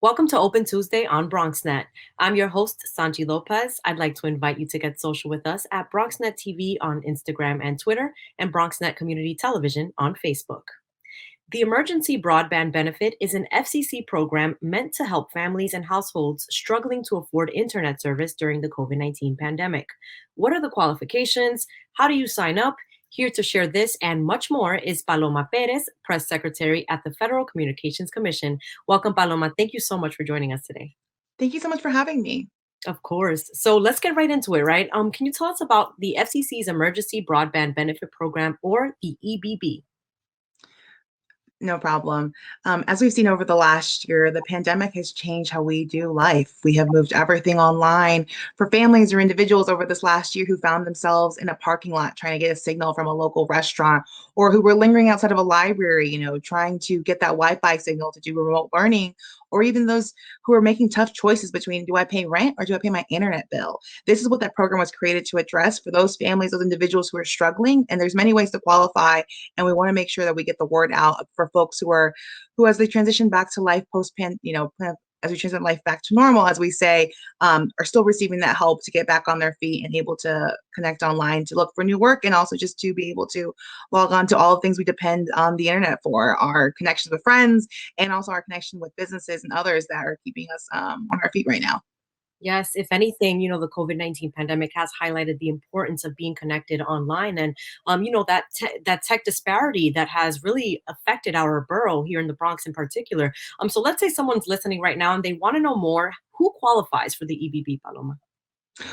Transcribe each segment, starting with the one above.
Welcome to Open Tuesday on BronxNet. I'm your host, Sonyi Lopez. I'd like to invite you to get social with us at BronxNet TV on Instagram and Twitter, and BronxNet Community Television on Facebook. The Emergency Broadband Benefit is an FCC program meant to help families and households struggling to afford internet service during the COVID-19 pandemic. What are the qualifications? How do you sign up? Here to share this and much more is Paloma Perez, Press Secretary at the Federal Communications Commission. Welcome, Paloma. Thank you so much for joining us today. Thank you so much for having me. Of course. So let's get right into it, right? Can you tell us about the FCC's Emergency Broadband Benefit Program, or the EBB? No problem. As we've seen over the last year, the pandemic has changed how we do life. We have moved everything online for families or individuals over this last year who found themselves in a parking lot trying to get a signal from a local restaurant, or who were lingering outside of a library, trying to get that Wi-Fi signal to do remote learning, or even those who are making tough choices between, do I pay rent or do I pay my internet bill? This is what that program was created to address for those families, those individuals who are struggling. And there's many ways to qualify, and we want to make sure that we get the word out for folks who as they transition back to life as we transition life back to normal, as we say, are still receiving that help to get back on their feet and able to connect online to look for new work, and also just to be able to log on to all the things we depend on the internet for, our connections with friends, and also our connection with businesses and others that are keeping us on our feet right now. Yes, if anything, the COVID-19 pandemic has highlighted the importance of being connected online, and that tech disparity that has really affected our borough here in the Bronx in particular. So let's say someone's listening right now and they want to know more. Who qualifies for the EBB, Paloma?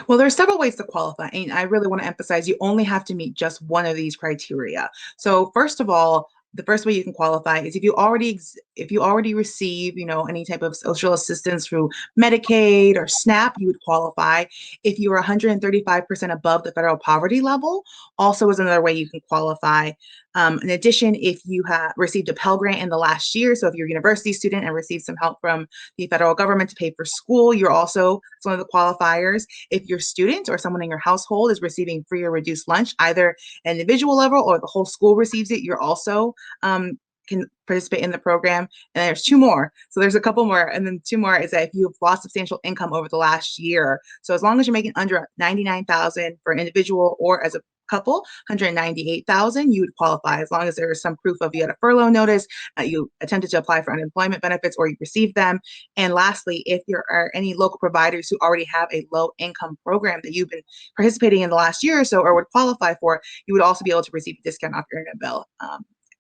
Well, there are several ways to qualify, and I really want to emphasize you only have to meet just one of these criteria. So, first of all, the first way you can qualify is if you already receive, any type of social assistance through Medicaid or SNAP, you would qualify. If you are 135% above the federal poverty level, also is another way you can qualify. In addition, if you have received a Pell Grant in the last year, so if you're a university student and received some help from the federal government to pay for school, you're also one of the qualifiers. If your student or someone in your household is receiving free or reduced lunch, either an individual level or the whole school receives it, you're also can participate in the program. And there's two more. So there's a couple more. And then two more is that if you've lost substantial income over the last year, so as long as you're making under 99,000 for an individual, or as a couple, 198,000, you would qualify, as long as there is some proof of you had a furlough notice, you attempted to apply for unemployment benefits, or you received them. And lastly, if there are any local providers who already have a low income program that you've been participating in the last year or so, or would qualify for, you would also be able to receive a discount off your internet bill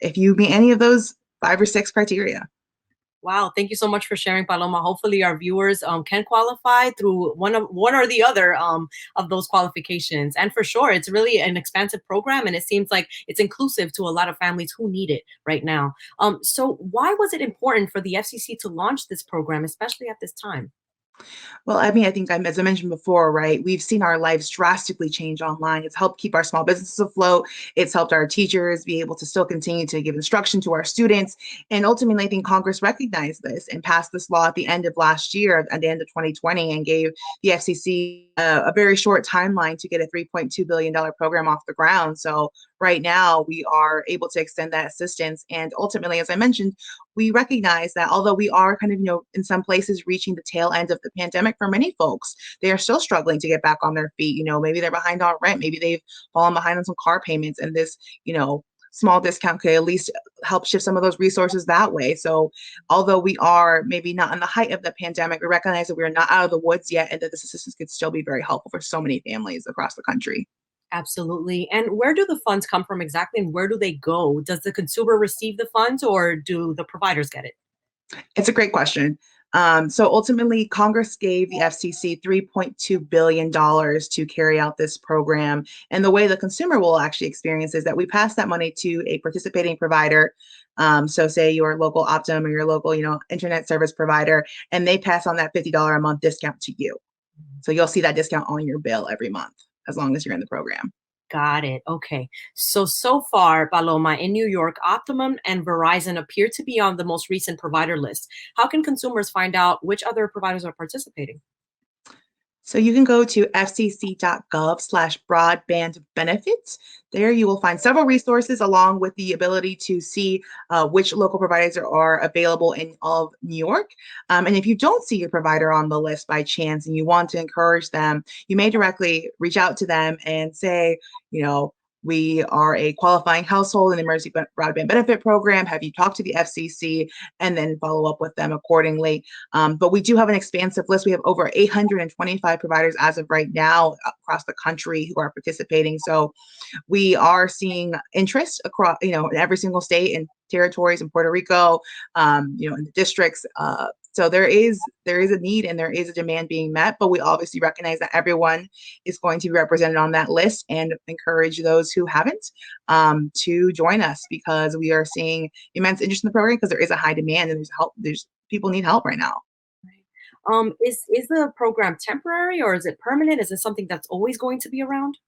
if you meet any of those 5 or 6 criteria. Wow, thank you so much for sharing, Paloma. Hopefully, our viewers can qualify through one or the other of those qualifications. And for sure, it's really an expansive program, and it seems like it's inclusive to a lot of families who need it right now. So, why was it important for the FCC to launch this program, especially at this time? Well, I mean, I think as I mentioned before, right, we've seen our lives drastically change online. It's helped keep our small businesses afloat. It's helped our teachers be able to still continue to give instruction to our students. And ultimately, I think Congress recognized this and passed this law at the end of last year, at the end of 2020, and gave the FCC a very short timeline to get a $3.2 billion program off the ground. So right now, we are able to extend that assistance. And ultimately, as I mentioned, we recognize that although we are kind of, in some places reaching the tail end of the pandemic, for many folks, they are still struggling to get back on their feet. Maybe they're behind on rent, maybe they've fallen behind on some car payments, and this, small discount could at least help shift some of those resources that way. So although we are maybe not in the height of the pandemic, we recognize that we're not out of the woods yet, and that this assistance could still be very helpful for so many families across the country. Absolutely. And where do the funds come from exactly, and where do they go? Does the consumer receive the funds, or do the providers get it? It's a great question. So ultimately, Congress gave the FCC $3.2 billion to carry out this program. And the way the consumer will actually experience is that we pass that money to a participating provider. So say your local Optum or your local, internet service provider, and they pass on that $50 a month discount to you. So you'll see that discount on your bill every month, as long as you're in the program. Got it. Okay. So far, Paloma, in New York, Optimum and Verizon appear to be on the most recent provider list. How can consumers find out which other providers are participating? So you can go to fcc.gov/broadband benefits. There you will find several resources along with the ability to see which local providers are available in all of New York. And if you don't see your provider on the list by chance and you want to encourage them, you may directly reach out to them and say, you know, we are a qualifying household in the Emergency Broadband Benefit Program. Have you talked to the FCC? And then follow up with them accordingly. But we do have an expansive list. We have over 825 providers as of right now across the country who are participating. So we are seeing interest across, in every single state and territories in Puerto Rico, in the districts. So there is a need and there is a demand being met, but we obviously recognize that everyone is going to be represented on that list and encourage those who haven't to join us because we are seeing immense interest in the program because there is a high demand and there's help. There's people need help right now. Right. Is the program temporary or is it permanent? Is it something that's always going to be around?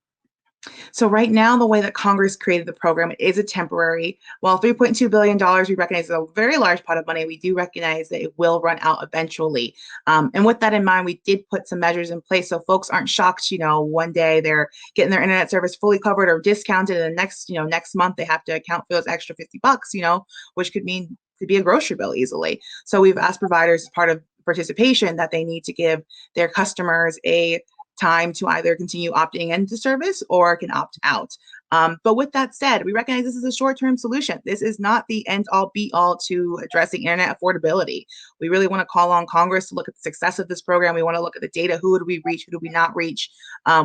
So right now, the way that Congress created the program it is a temporary. While $3.2 billion we recognize is a very large pot of money, we do recognize that it will run out eventually. And with that in mind, we did put some measures in place so folks aren't shocked, one day they're getting their internet service fully covered or discounted, and the next month they have to account for those extra $50, which could be a grocery bill easily. So we've asked providers as part of participation that they need to give their customers a time to either continue opting into service or can opt out. But with that said, we recognize this is a short-term solution. This is not the end-all be-all to addressing internet affordability. We really want to call on Congress to look at the success of this program. We want to look at the data. Who do we reach? Who do we not reach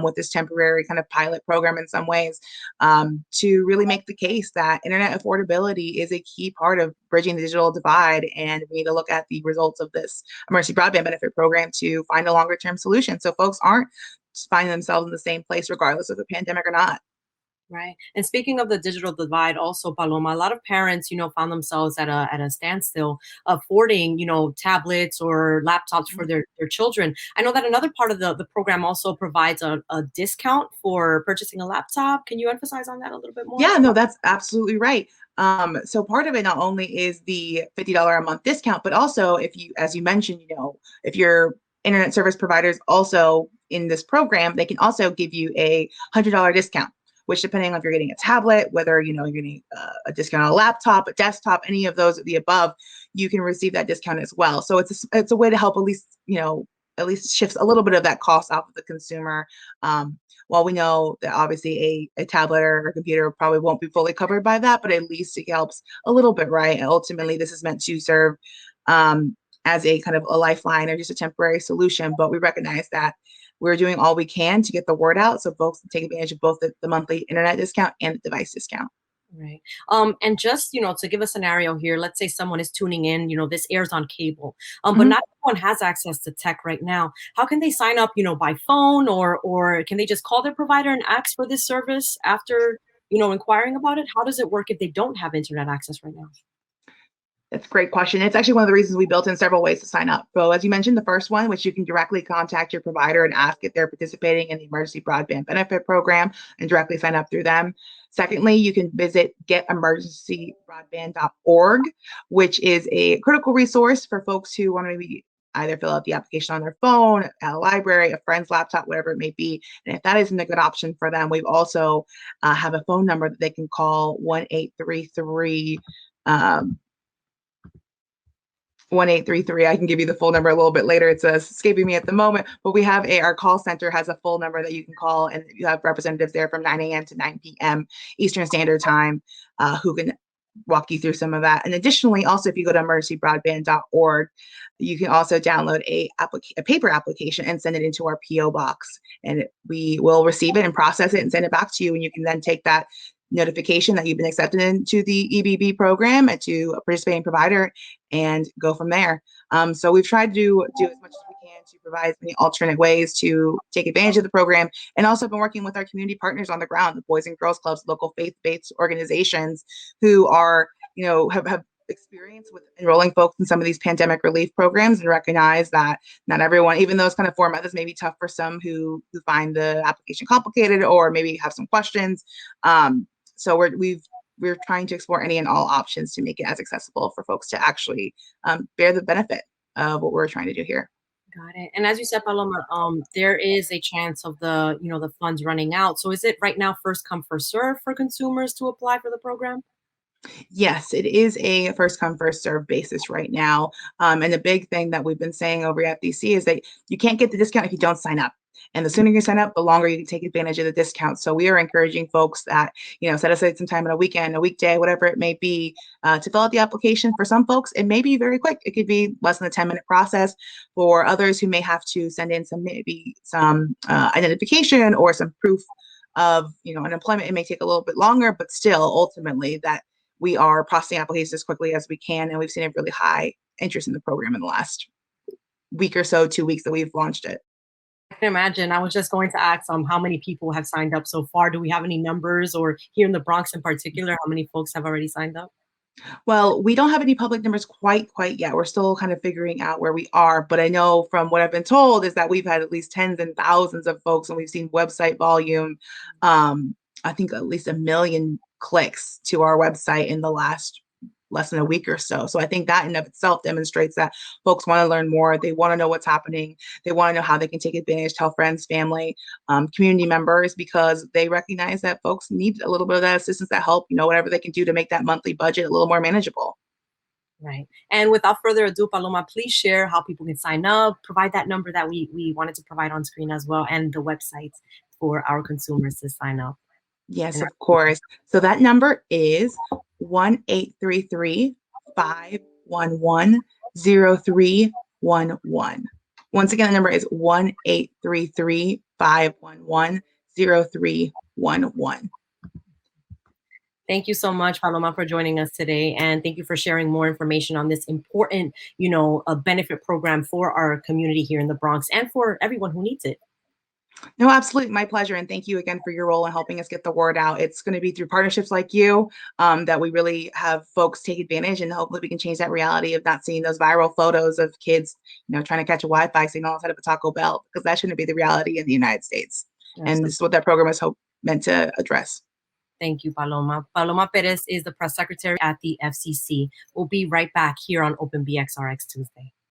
with this temporary kind of pilot program in some ways to really make the case that internet affordability is a key part of bridging the digital divide. And we need to look at the results of this Emergency Broadband Benefit Program to find a longer-term solution so folks aren't finding themselves in the same place regardless of the pandemic or not. Right. And speaking of the digital divide, also, Paloma, a lot of parents, found themselves at a standstill affording, tablets or laptops for their children. I know that another part of the program also provides a discount for purchasing a laptop. Can you emphasize on that a little bit more? Yeah, no, that's absolutely right. So part of it not only is the $50 a month discount, but also if you, as you mentioned, if your internet service providers also in this program, they can also give you a $100 discount, which depending on if you're getting a tablet, whether you're getting a discount on a laptop, a desktop, any of those of the above, you can receive that discount as well. So it's a way to help at least shifts a little bit of that cost off of the consumer. While we know that obviously a tablet or a computer probably won't be fully covered by that, but at least it helps a little bit, right? And ultimately, this is meant to serve as a kind of a lifeline or just a temporary solution. But we recognize that we're doing all we can to get the word out so folks can take advantage of both the monthly internet discount and the device discount. Right. And just, to give a scenario here, let's say someone is tuning in, this airs on cable, but Mhm. not everyone has access to tech right now. How can they sign up, by phone or can they just call their provider and ask for this service after, inquiring about it? How does it work if they don't have internet access right now? That's a great question. It's actually one of the reasons we built in several ways to sign up. So, as you mentioned, the first one, which you can directly contact your provider and ask if they're participating in the Emergency Broadband Benefit Program and directly sign up through them. Secondly, you can visit getemergencybroadband.org, which is a critical resource for folks who want to maybe either fill out the application on their phone, at a library, a friend's laptop, whatever it may be. And if that isn't a good option for them, we've also have a phone number that they can call 1-833 1833. I can give you the full number a little bit later. It's escaping me at the moment, but we have our call center has a full number that you can call, and you have representatives there from 9 a.m. to 9 p.m. Eastern Standard Time who can walk you through some of that. And additionally, also, if you go to emergencybroadband.org, you can also download a paper application and send it into our PO box, and we will receive it and process it and send it back to you. And you can then take that notification that you've been accepted into the EBB program and to a participating provider and go from there. So we've tried to do as much as we can to provide many alternate ways to take advantage of the program, and also been working with our community partners on the ground, the Boys and Girls Clubs, local faith-based organizations who are, have experience with enrolling folks in some of these pandemic relief programs and recognize that not everyone, even those kind of format methods may be tough for some who find the application complicated or maybe have some questions. So we're trying to explore any and all options to make it as accessible for folks to actually bear the benefit of what we're trying to do here. Got it. And as you said, Paloma, there is a chance of the funds running out. So is it right now first come, first serve for consumers to apply for the program? Yes, it is a first come, first serve basis right now. And the big thing that we've been saying over at FCC is that you can't get the discount if you don't sign up. And the sooner you sign up, the longer you can take advantage of the discount. So we are encouraging folks that, set aside some time in a weekend, a weekday, whatever it may be, to fill out the application. For some folks, it may be very quick. It could be less than a 10-minute process. For others who may have to send in some identification or some proof of, unemployment, it may take a little bit longer, but still ultimately that we are processing applications as quickly as we can, and we've seen a really high interest in the program in the last week or so, 2 weeks that we've launched it. I can imagine. I was just going to ask how many people have signed up so far. Do we have any numbers, or here in the Bronx in particular, how many folks have already signed up? Well, we don't have any public numbers quite yet. We're still kind of figuring out where we are, but I know from what I've been told is that we've had at least tens and thousands of folks, and we've seen website volume. I think at least 1 million clicks to our website in the last less than a week or so. So I think that in of itself demonstrates that folks want to learn more. They want to know what's happening. They want to know how they can take advantage, tell friends, family, community members, because they recognize that folks need a little bit of that assistance, that help, whatever they can do to make that monthly budget a little more manageable. Right. And without further ado, Paloma, please share how people can sign up, provide that number that we wanted to provide on screen as well, and the websites for our consumers to sign up. Yes, And of course. So that number is 1-833-511-0311. Once again, the number is 1-833-511-0311. thank you so much, Paloma, for joining us today. And thank you for sharing more information on this important, a benefit program for our community here in the Bronx and for everyone who needs it. No, absolutely. My pleasure. And thank you again for your role in helping us get the word out. It's going to be through partnerships like you that we really have folks take advantage, and hopefully we can change that reality of not seeing those viral photos of kids, trying to catch a Wi-Fi signal outside of a Taco Bell, because that shouldn't be the reality in the United States. And this is what that program is meant to address. Thank you, Paloma. Paloma Perez is the press secretary at the FCC. We'll be right back here on Open BXRX Tuesday.